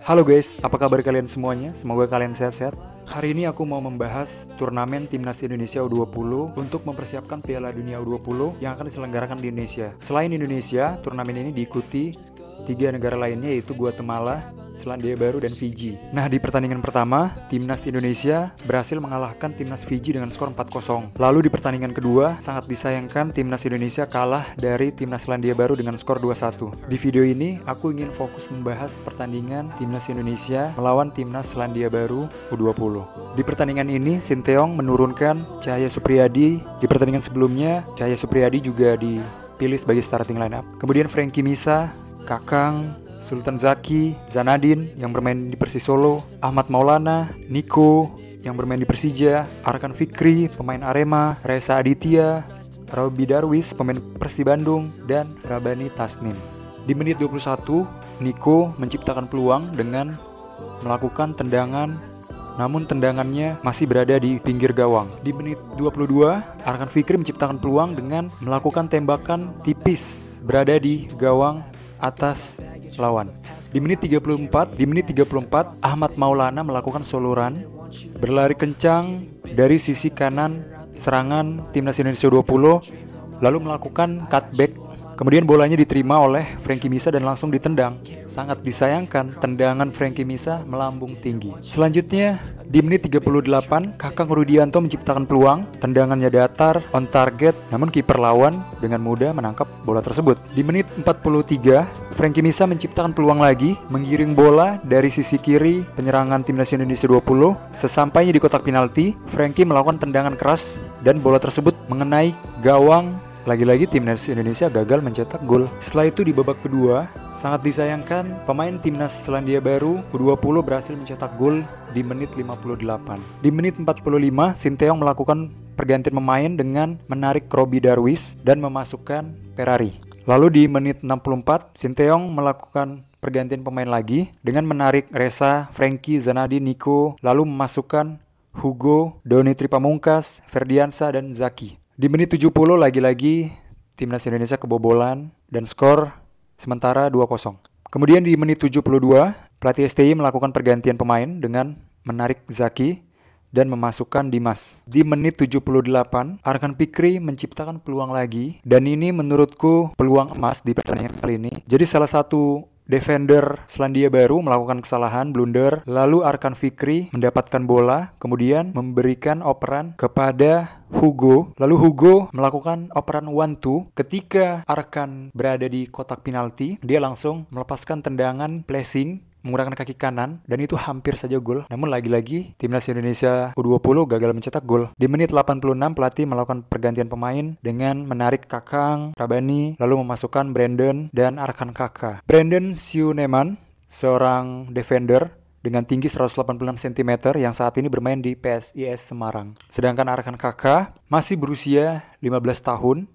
Halo guys, apa kabar kalian semuanya? Semoga kalian sehat-sehat. Hari ini aku mau membahas turnamen Timnas Indonesia U20 untuk mempersiapkan Piala Dunia U20 yang akan diselenggarakan di Indonesia. Selain Indonesia, turnamen ini diikuti 3 negara lainnya yaitu Guatemala, Selandia Baru, dan Fiji. Nah, di pertandingan pertama, Timnas Indonesia berhasil mengalahkan Timnas Fiji dengan skor 4-0. Lalu di pertandingan kedua, sangat disayangkan Timnas Indonesia kalah dari Timnas Selandia Baru dengan skor 2-1. Di video ini, aku ingin fokus membahas pertandingan Timnas Indonesia melawan Timnas Selandia Baru U20. Di pertandingan ini, Sinteyong menurunkan Cahaya Supriyadi. Di pertandingan sebelumnya, Cahaya Supriyadi juga dipilih sebagai starting lineup. Kemudian Frankie Misa, Kakang, Sultan Zaki, Zanadin yang bermain di Persis Solo, Ahmad Maulana, Niko yang bermain di Persija, Arkan Fikri, pemain Arema, Reza Aditya, Robi Darwis, pemain Persi Bandung, dan Rabani Tasnim. Di menit 21, Niko menciptakan peluang dengan melakukan tendangan, namun tendangannya masih berada di pinggir gawang. Di menit 22, Arkan Fikri menciptakan peluang dengan melakukan tembakan tipis berada di gawang atas lawan. Di menit 34, Ahmad Maulana melakukan solo run, berlari kencang dari sisi kanan serangan Timnas Indonesia U20, lalu melakukan cutback. Kemudian bolanya diterima oleh Frankie Misa dan langsung ditendang. Sangat disayangkan, tendangan Frankie Misa melambung tinggi. Selanjutnya, di menit 38, Kakang Rudianto menciptakan peluang, tendangannya datar, on target, namun kiper lawan dengan mudah menangkap bola tersebut. Di menit 43, Frankie Misa menciptakan peluang lagi, menggiring bola dari sisi kiri penyerangan Timnas Indonesia 20. Sesampainya di kotak penalti, Frankie melakukan tendangan keras dan bola tersebut mengenai gawang. Lagi-lagi Timnas Indonesia gagal mencetak gol. Setelah itu di babak kedua, sangat disayangkan pemain Timnas Selandia Baru U20 berhasil mencetak gol di menit 58. Di menit 45, Sinteyong melakukan pergantian pemain dengan menarik Robi Darwis dan memasukkan Ferrari. Lalu di menit 64, Sinteyong melakukan pergantian pemain lagi dengan menarik Reza, Frankie, Zanadin, Niko, lalu memasukkan Hugo, Doni Tripamungkas, Ferdiansa, dan Zaki. Di menit 70 lagi-lagi Timnas Indonesia kebobolan dan skor sementara 2-0. Kemudian di menit 72, pelatih STI melakukan pergantian pemain dengan menarik Zaki dan memasukkan Dimas. Di menit 78, Arkan Fikri menciptakan peluang lagi dan ini menurutku peluang emas di pertandingan kali ini. Jadi salah satu defender Selandia Baru melakukan kesalahan, blunder, lalu Arkan Fikri mendapatkan bola, kemudian memberikan operan kepada Hugo, lalu Hugo melakukan operan 1-2. Ketika Arkan berada di kotak penalti, dia langsung melepaskan tendangan placing menggunakan kaki kanan dan itu hampir saja gol. Namun lagi-lagi Timnas Indonesia U20 gagal mencetak gol. Di menit 86 pelatih melakukan pergantian pemain dengan menarik Kakang, Rabani, lalu memasukkan Brandon dan Arkan Kaka. Brandon Siuneman, seorang defender dengan tinggi 186 cm yang saat ini bermain di PSIS Semarang. Sedangkan Arkan Kaka masih berusia 15 tahun.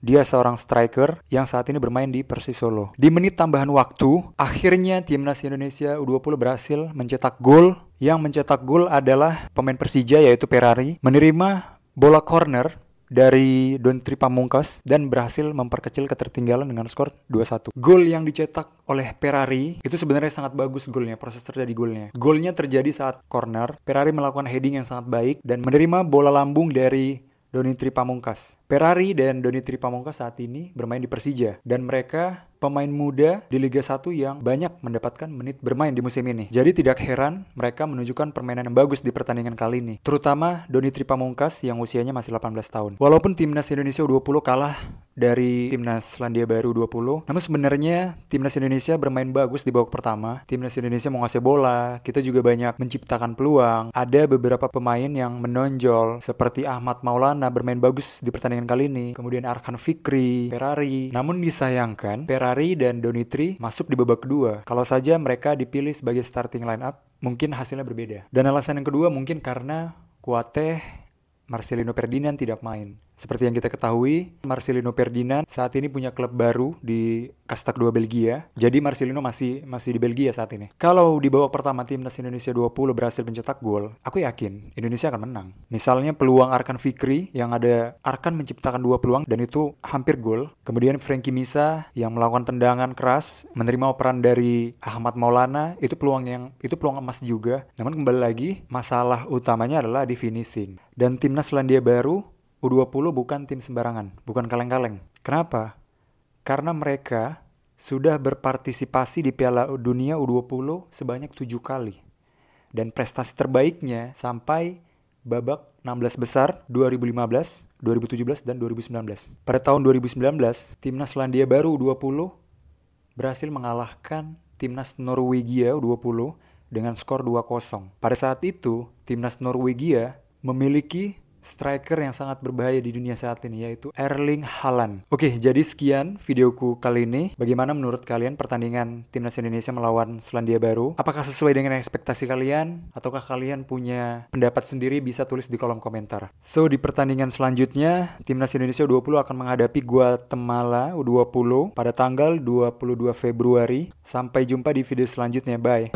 Dia seorang striker yang saat ini bermain di Persis Solo. Di menit tambahan waktu, akhirnya Timnas Indonesia U20 berhasil mencetak gol. Yang mencetak gol adalah pemain Persija yaitu Ferrari, menerima bola corner dari Doni Tripamungkas dan berhasil memperkecil ketertinggalan dengan skor 2-1. Gol yang dicetak oleh Ferrari itu sebenarnya sangat bagus golnya, proses terjadi golnya. Golnya terjadi saat corner, Ferrari melakukan heading yang sangat baik dan menerima bola lambung dari Doni Tripamungkas. Ferrari dan Doni Tripamungkas saat ini bermain di Persija dan mereka pemain muda di Liga 1 yang banyak mendapatkan menit bermain di musim ini. Jadi tidak heran mereka menunjukkan permainan yang bagus di pertandingan kali ini. Terutama Doni Tripamungkas yang usianya masih 18 tahun. Walaupun Timnas Indonesia U20 kalah dari Timnas Selandia Baru U20, namun sebenarnya Timnas Indonesia bermain bagus di babak pertama. Timnas Indonesia menguasai bola, kita juga banyak menciptakan peluang. Ada beberapa pemain yang menonjol seperti Ahmad Maulana bermain bagus di pertandingan kali ini. Kemudian Arkan Fikri, Ferrari. Namun disayangkan Ferrari dan Donitri masuk di babak kedua. Kalau saja mereka dipilih sebagai starting line up, mungkin hasilnya berbeda. Dan alasan yang kedua mungkin karena Kuateh Marcelino Ferdinand tidak main. Seperti yang kita ketahui, Marcelino Ferdinand saat ini punya klub baru di Kastak 2 Belgia. Jadi Marcelino masih di Belgia saat ini. Kalau di babak pertama timnas Indonesia 20 berhasil mencetak gol, aku yakin Indonesia akan menang. Misalnya peluang Arkan Fikri yang ada Arkan menciptakan 2 peluang dan itu hampir gol. Kemudian Frankie Misa yang melakukan tendangan keras, menerima operan dari Ahmad Maulana, itu peluang emas juga. Namun kembali lagi, masalah utamanya adalah di finishing. Dan timnas Selandia Baru U20 bukan tim sembarangan, bukan kaleng-kaleng. Kenapa? Karena mereka sudah berpartisipasi di Piala Dunia U20 sebanyak 7 kali. Dan prestasi terbaiknya sampai babak 16 besar 2015, 2017, dan 2019. Pada tahun 2019, timnas Selandia Baru U20 berhasil mengalahkan timnas Norwegia U20 dengan skor 2-0. Pada saat itu, timnas Norwegia memiliki striker yang sangat berbahaya di dunia saat ini, yaitu Erling Haaland. Oke, jadi sekian videoku kali ini. Bagaimana menurut kalian pertandingan timnas Indonesia melawan Selandia Baru? Apakah sesuai dengan ekspektasi kalian? Ataukah kalian punya pendapat sendiri? Bisa tulis di kolom komentar. So, di pertandingan selanjutnya, timnas Indonesia U20 akan menghadapi Guatemala U20 pada tanggal 22 Februari. Sampai jumpa di video selanjutnya. Bye.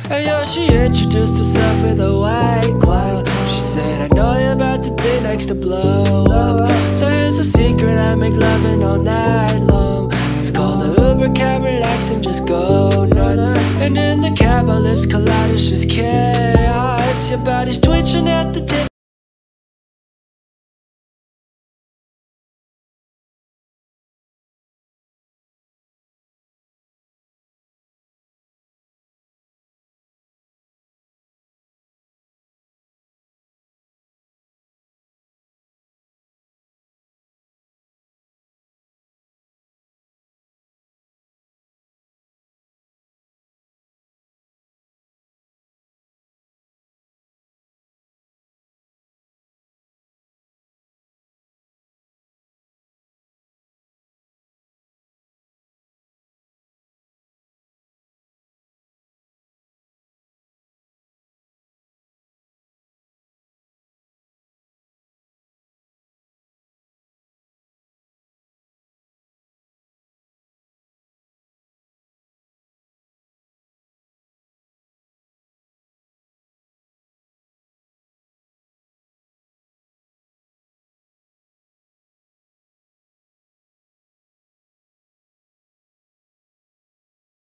And yo, she introduced herself with a white cloud. She said, I know you're about to be next to blow up. So here's a secret, I make loving all night long. Let's call the Uber cab, relax and just go nuts. And in the cab our lips collide, it's just chaos. Your body's twitching at the tip.